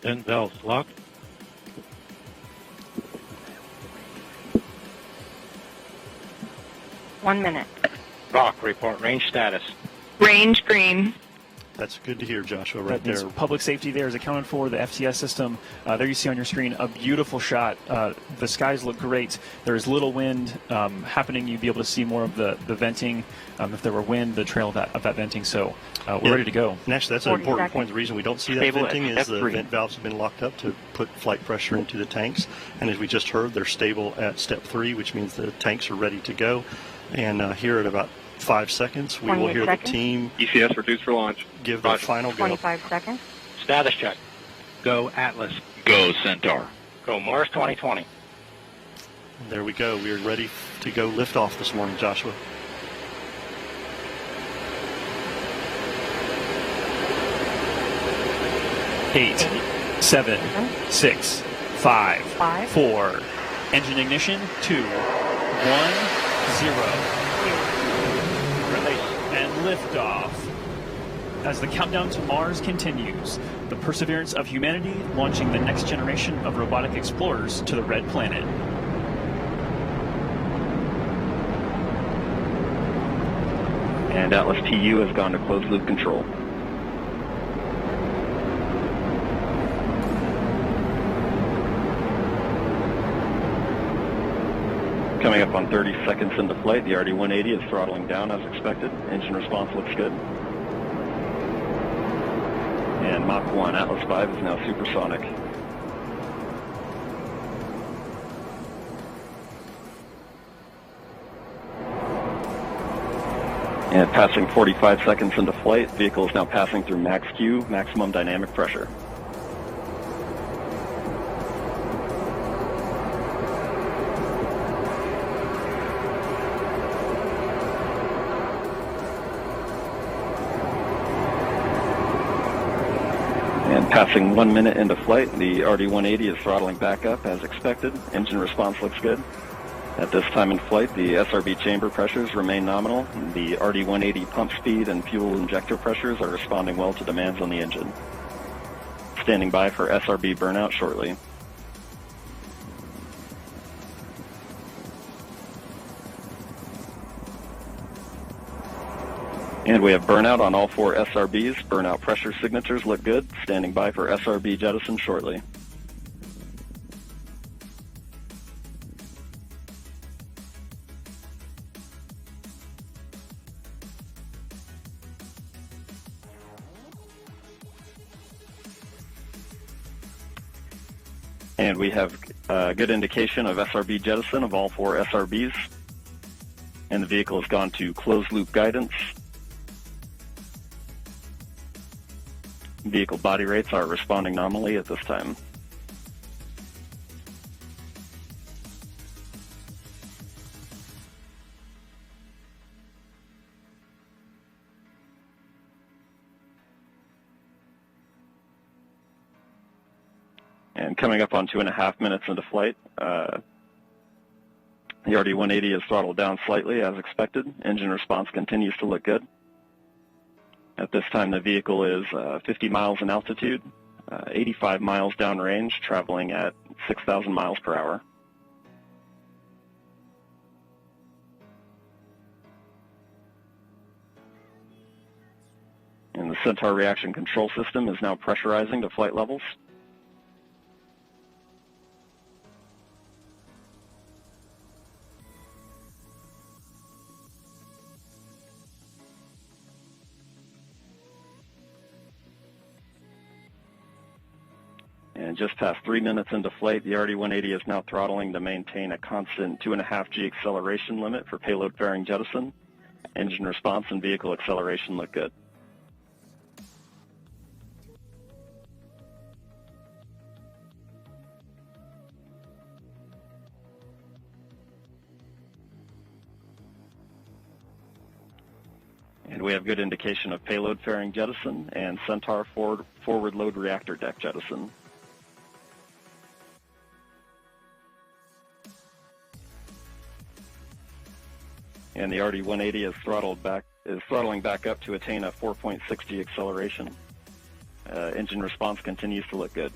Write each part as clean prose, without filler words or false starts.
Vent valves locked. One minute. Rock, report range status. Range green. That's good to hear, Joshua, right there. Public safety there is accounted for, the FTS system. There you see on your screen a beautiful shot. The skies look great. There's little wind happening. You'd be able to see more of the venting. If there were wind, the trail of that venting. So we're ready to go. And actually, that's an important point. The reason we don't see that venting is the vent valves have been locked up to put flight pressure into the tanks. And as we just heard, they're stable at step 3, which means the tanks are ready to go. And here at about 5 seconds, we will hear the team ECS reduced for launch. Give their final go. 25 seconds. Status check. Go Atlas. Go Centaur. Go Mars 2020. There we go. We are ready to go lift off this morning, Joshua. 8, 7, 6, 5, 4. Engine ignition. 2, 1, 0. And liftoff. As the countdown to Mars continues, the perseverance of humanity launching the next generation of robotic explorers to the Red Planet. And Atlas TU has gone to closed loop control. Coming up on 30 seconds into flight, the RD-180 is throttling down as expected. Engine response looks good. And Mach 1 Atlas V is now supersonic. And passing 45 seconds into flight, vehicle is now passing through max Q, maximum dynamic pressure. Passing 1 minute into flight, the RD-180 is throttling back up as expected. Engine response looks good. At this time in flight, the SRB chamber pressures remain nominal. The RD-180 pump speed and fuel injector pressures are responding well to demands on the engine. Standing by for SRB burnout shortly. And we have burnout on all 4 SRBs. Burnout pressure signatures look good. Standing by for SRB jettison shortly. And we have a good indication of SRB jettison of all 4 SRBs. And the vehicle has gone to closed loop guidance. Vehicle body rates are responding nominally at this time. And coming up on 2.5 minutes into flight, the RD-180 is throttled down slightly as expected. Engine response continues to look good. At this time, the vehicle is 50 miles in altitude, 85 miles downrange, traveling at 6,000 miles per hour. And the Centaur reaction control system is now pressurizing to flight levels. And just past 3 minutes into flight, the RD-180 is now throttling to maintain a constant 2.5 G acceleration limit for payload fairing jettison. Engine response and vehicle acceleration look good. And we have good indication of payload fairing jettison and Centaur forward load reactor deck jettison. And the RD-180 is throttling back up to attain a 4.6 G acceleration. Engine response continues to look good.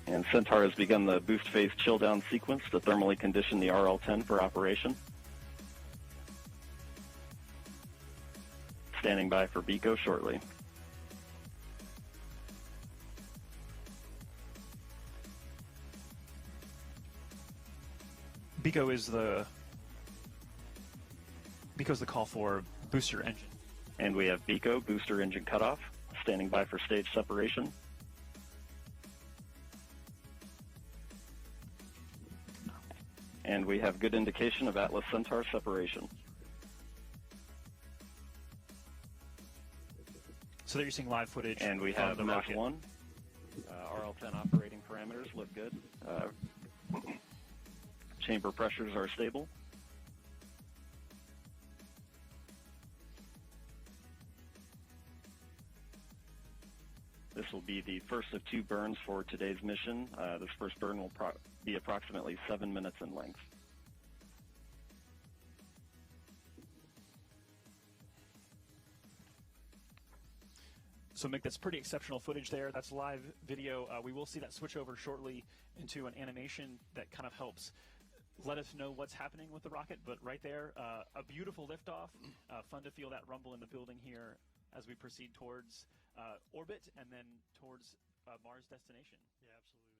And Centaur has begun the boost phase chill down sequence to thermally condition the RL-10 for operation. Standing by for BECO shortly. BECO's the call for booster engine. And we have BECO, booster engine cutoff, standing by for stage separation. And we have good indication of Atlas Centaur separation. So there you're seeing live footage. And we have the Mach rocket. 1. RL-10 operating parameters look good. Chamber pressures are stable. This will be the first of 2 burns for today's mission. This first burn will be approximately 7 minutes in length. So, Mick, that's pretty exceptional footage there. That's live video. We will see that switch over shortly into an animation that kind of helps let us know what's happening with the rocket. But right there, a beautiful liftoff. Fun to feel that rumble in the building here as we proceed towards orbit and then towards Mars destination. Yeah, absolutely.